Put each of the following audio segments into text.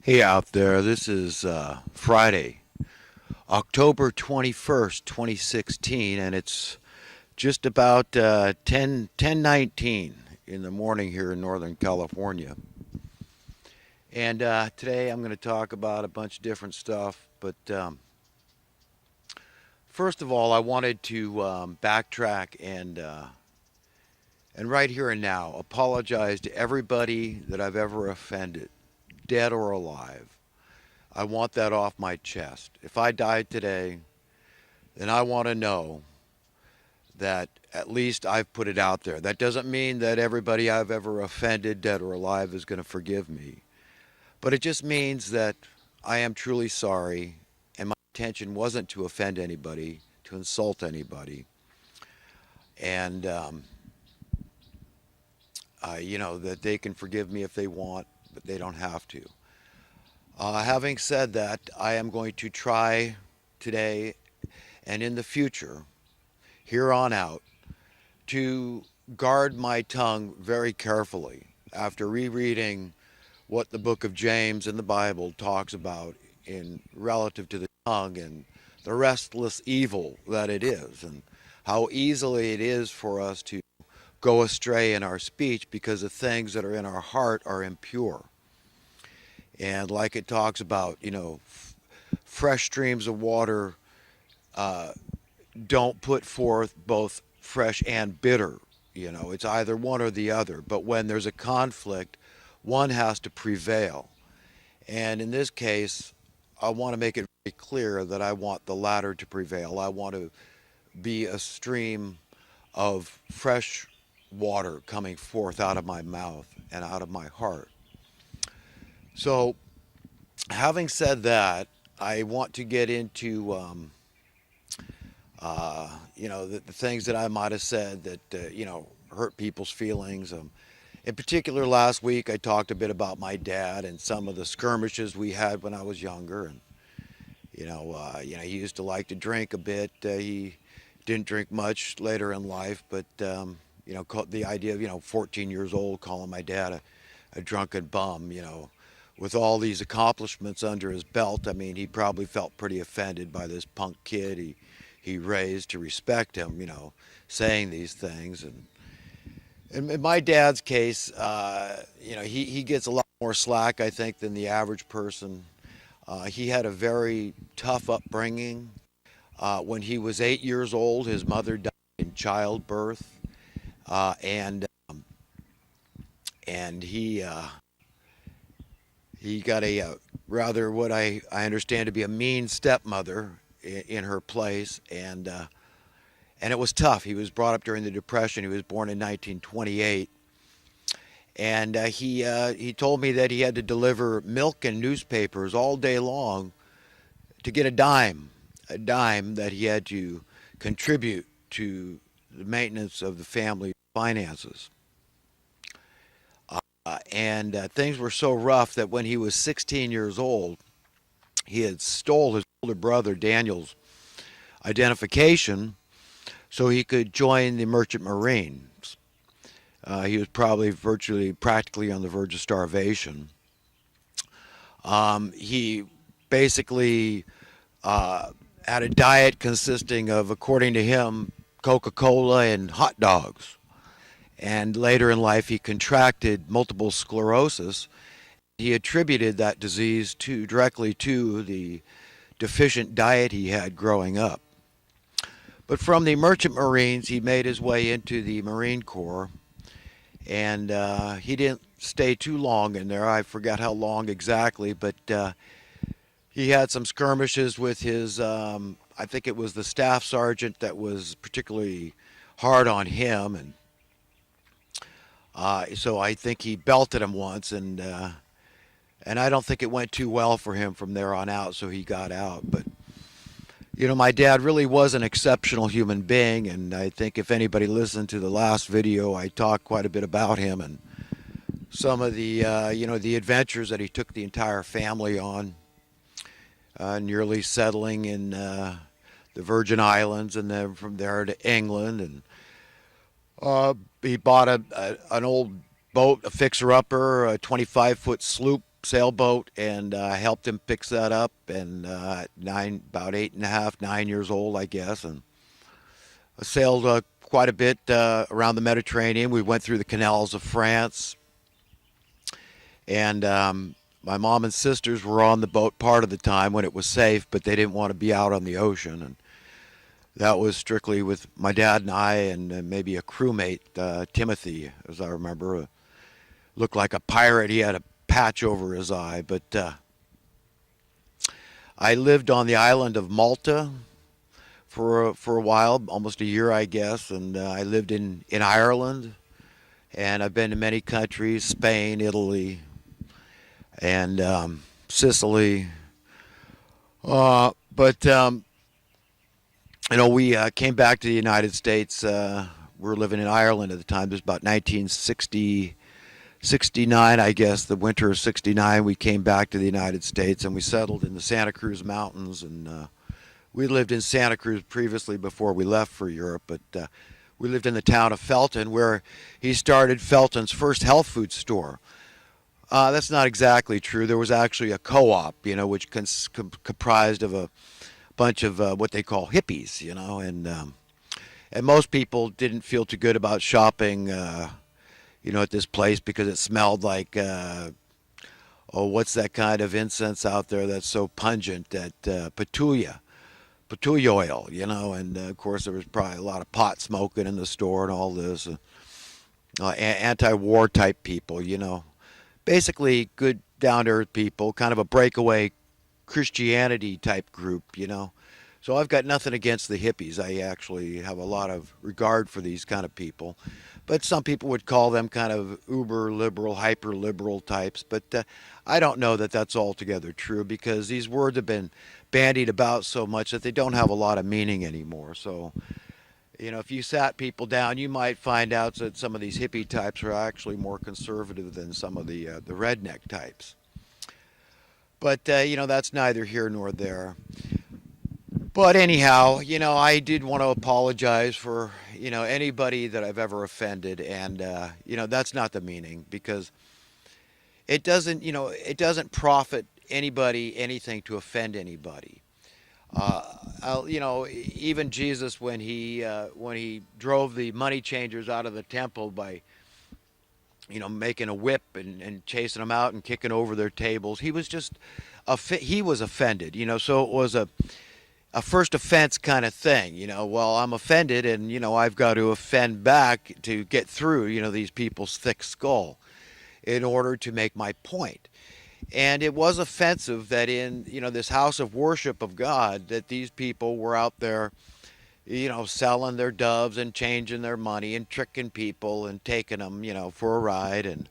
Hey out there, this is Friday, October 21st, 2016, and it's just about 10:19 in the morning here in Northern California. And today I'm going to talk about a bunch of different stuff, but first of all, I wanted to backtrack and right here and now apologize to everybody that I've ever offended, dead or alive. I want that off my chest. If I died today, then I want to know that at least I've put it out there. That doesn't mean that everybody I've ever offended, dead or alive, is going to forgive me. But it just means that I am truly sorry, and my intention wasn't to offend anybody, to insult anybody, and that they can forgive me if they want, but they don't have to. Having said that, I am going to try today and in the future, here on out, to guard my tongue very carefully after rereading what the book of James in the Bible talks about in relative to the tongue and the restless evil that it is, and how easily it is for us to go astray in our speech because the things that are in our heart are impure. And like it talks about, fresh streams of water uh, don't put forth both fresh and bitter. It's either one or the other. But when there's a conflict, one has to prevail. And in this case, I want to make it very clear that I want the latter to prevail. I want to be a stream of fresh water coming forth out of my mouth and out of my heart. So, having said that, I want to get into the things that I might have said that, hurt people's feelings. In particular, last week I talked a bit about my dad and some of the skirmishes we had when I was younger. And, he used to like to drink a bit. He didn't drink much later in life, but, the idea of, 14 years old calling my dad a drunken bum, with all these accomplishments under his belt, I mean, he probably felt pretty offended by this punk kid he raised to respect him, saying these things. And in my dad's case, he gets a lot more slack, I think, than the average person. He had a very tough upbringing. When he was 8 years old, his mother died in childbirth, uh, and and he got a rather what I understand to be a mean stepmother in her place, and it was tough. He was brought up during the Depression. He was born in 1928, and he told me that he had to deliver milk and newspapers all day long to get a dime that he had to contribute to the maintenance of the family finances. And things were so rough that when he was 16 years old, he had stole his older brother Daniel's identification so he could join the Merchant Marines. He was probably virtually, practically on the verge of starvation. He basically had a diet consisting of, according to him, Coca-Cola and hot dogs. And later in life, he contracted multiple sclerosis. He attributed that disease directly to the deficient diet he had growing up. But from the Merchant Marines, he made his way into the Marine Corps, and he didn't stay too long in there. I forgot how long exactly, but he had some skirmishes with his, I think it was the staff sergeant that was particularly hard on him, and so I think he belted him once, and I don't think it went too well for him from there on out, so he got out. But my dad really was an exceptional human being, and I think if anybody listened to the last video, I talked quite a bit about him and some of the adventures that he took the entire family on, nearly settling in the Virgin Islands and then from there to England. And he bought an old boat, a fixer-upper, a 25-foot sloop sailboat, and I helped him fix that up. And about 8.5, 9 years old, I guess, and I sailed quite a bit around the Mediterranean. We went through the canals of France, and my mom and sisters were on the boat part of the time when it was safe, but they didn't want to be out on the ocean, and that was strictly with my dad and I, and maybe a crewmate, Timothy, as I remember. Looked like a pirate. He had a patch over his eye, but I lived on the island of Malta for a while, almost a year, I guess, and I lived in Ireland, and I've been to many countries: Spain, Italy, and Sicily. But we came back to the United States. We were living in Ireland at the time. It was about 1960. 69, I guess, the winter of 69, we came back to the United States, and we settled in the Santa Cruz Mountains. And we lived in Santa Cruz previously before we left for Europe, but we lived in the town of Felton, where he started Felton's first health food store. That's not exactly true. There was actually a co-op, which comprised of a bunch of what they call hippies, and most people didn't feel too good about shopping at this place because it smelled like, what's that kind of incense out there that's so pungent? That patchouli oil, and of course there was probably a lot of pot smoking in the store and all this. Anti-war type people, basically good down-to-earth people, kind of a breakaway Christianity type group. So I've got nothing against the hippies. I actually have a lot of regard for these kind of people. But some people would call them kind of uber liberal, hyper liberal types. But I don't know that that's altogether true, because these words have been bandied about so much that they don't have a lot of meaning anymore. So, if you sat people down, you might find out that some of these hippie types are actually more conservative than some of the redneck types. But, that's neither here nor there. But anyhow, I did want to apologize for, anybody that I've ever offended. And, that's not the meaning, because it doesn't profit anybody anything to offend anybody. Even Jesus, when he drove the money changers out of the temple by, making a whip and chasing them out and kicking over their tables, he was just, he was offended, so it was a first offense kind of thing, well, I'm offended, and, I've got to offend back to get through, these people's thick skull in order to make my point. And it was offensive that in, this house of worship of God, that these people were out there, selling their doves and changing their money and tricking people and taking them, for a ride and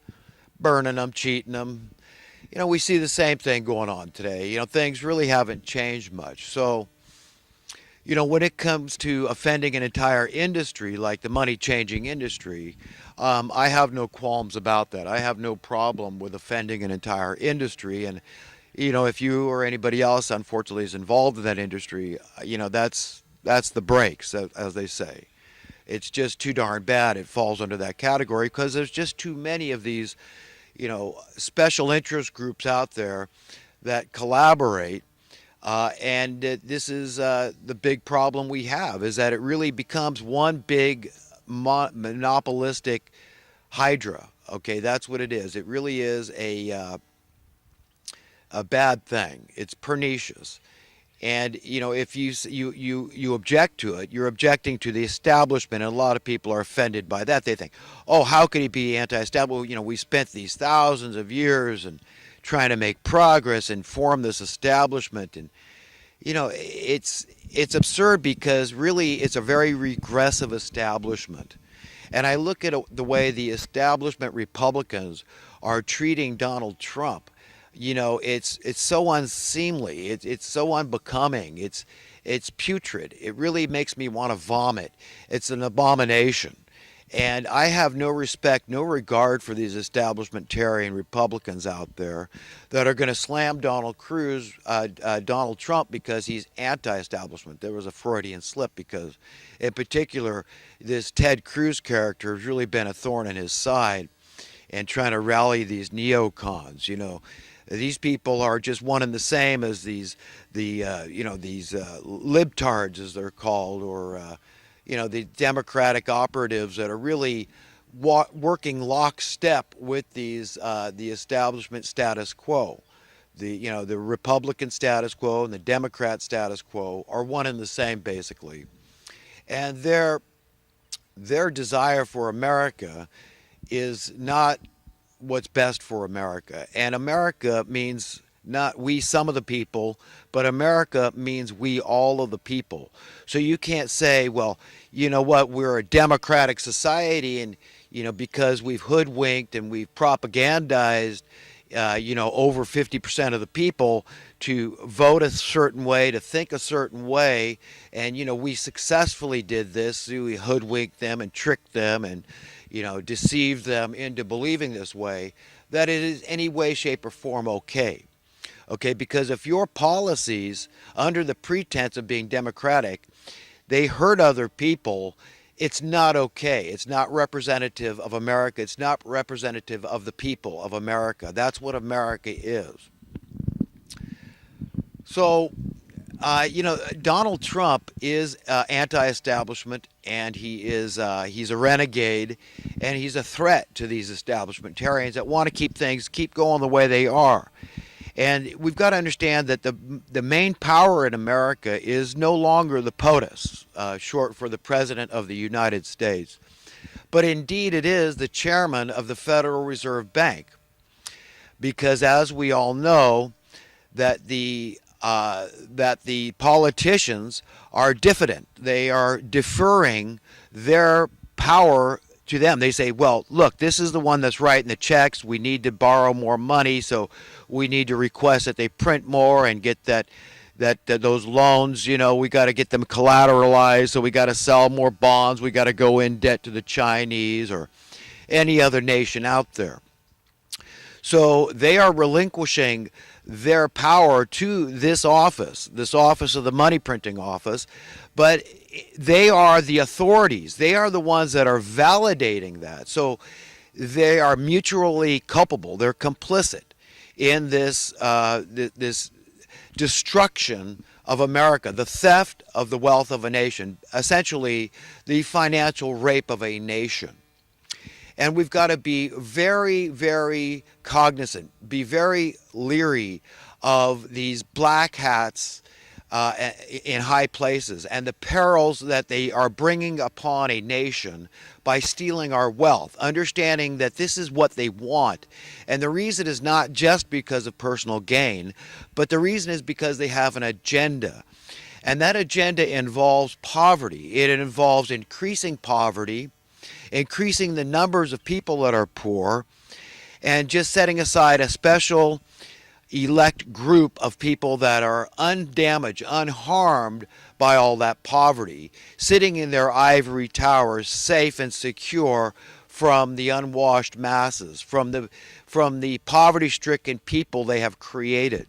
burning them, cheating them. We see the same thing going on today. Things really haven't changed much. So, when it comes to offending an entire industry like the money changing industry, I have no qualms about that. I have no problem with offending an entire industry. And, if you or anybody else, unfortunately, is involved in that industry, that's the breaks, as they say. It's just too darn bad. It falls under that category because there's just too many of these, special interest groups out there that collaborate. And this is the big problem we have, is that it really becomes one big monopolistic hydra. Okay, that's what it is. It really is a bad thing. It's pernicious. And if you object to it, you're objecting to the establishment, and a lot of people are offended by that. They think, oh, how could he be anti-establishment? Well, we spent these thousands of years and trying to make progress and form this establishment, and it's absurd, because really it's a very regressive establishment. And I look at the way the establishment Republicans are treating Donald Trump. It's so unseemly. It's so unbecoming. It's putrid. It really makes me want to vomit. It's an abomination. And I have no respect, no regard for these establishmentarian Republicans out there that are going to slam Donald Trump, because he's anti-establishment. There was a Freudian slip, because, in particular, this Ted Cruz character has really been a thorn in his side and trying to rally these neocons. These people are just one and the same as these libtards, as they're called, or the Democratic operatives that are really working lockstep with the establishment status quo. The Republican status quo and the Democrat status quo are one and the same basically, and their desire for America is not what's best for America. And America means not we, some of the people, but America means we, all of the people. So you can't say, well, you know what, we're a democratic society, and, because we've hoodwinked and we've propagandized, over 50% of the people to vote a certain way, to think a certain way. And, we successfully did this. We hoodwinked them and tricked them and, deceived them into believing this way, that it is any way, shape, or form okay. Okay, because if your policies, under the pretense of being democratic, they hurt other people, it's not okay. It's not representative of America. It's not representative of the people of America. That's what America is. So, Donald Trump is anti-establishment, and he's a renegade, and he's a threat to these establishmentarians that want to keep going the way they are. And we've got to understand that the main power in America is no longer the POTUS, short for the President of the United States, but indeed it is the chairman of the Federal Reserve Bank, because as we all know, that the politicians are diffident. They are deferring their power to them. They say, well, look, this is the one that's writing the checks. We need to borrow more money, so we need to request that they print more and get those loans. We got to get them collateralized, so we got to sell more bonds. We got to go in debt to the Chinese or any other nation out there. So they are relinquishing their power to this office of the money printing office, but they are the authorities. They are the ones that are validating that. So they are mutually culpable. They're complicit in this destruction of America, the theft of the wealth of a nation, essentially the financial rape of a nation. And we've got to be very, very cognizant, be very leery of these black hats in high places and the perils that they are bringing upon a nation by stealing our wealth, understanding that this is what they want. And the reason is not just because of personal gain, but the reason is because they have an agenda. And that agenda involves poverty. It involves increasing poverty, increasing the numbers of people that are poor, and just setting aside a special elect group of people that are undamaged, unharmed by all that poverty, sitting in their ivory towers, safe and secure from the unwashed masses, from the poverty-stricken people they have created.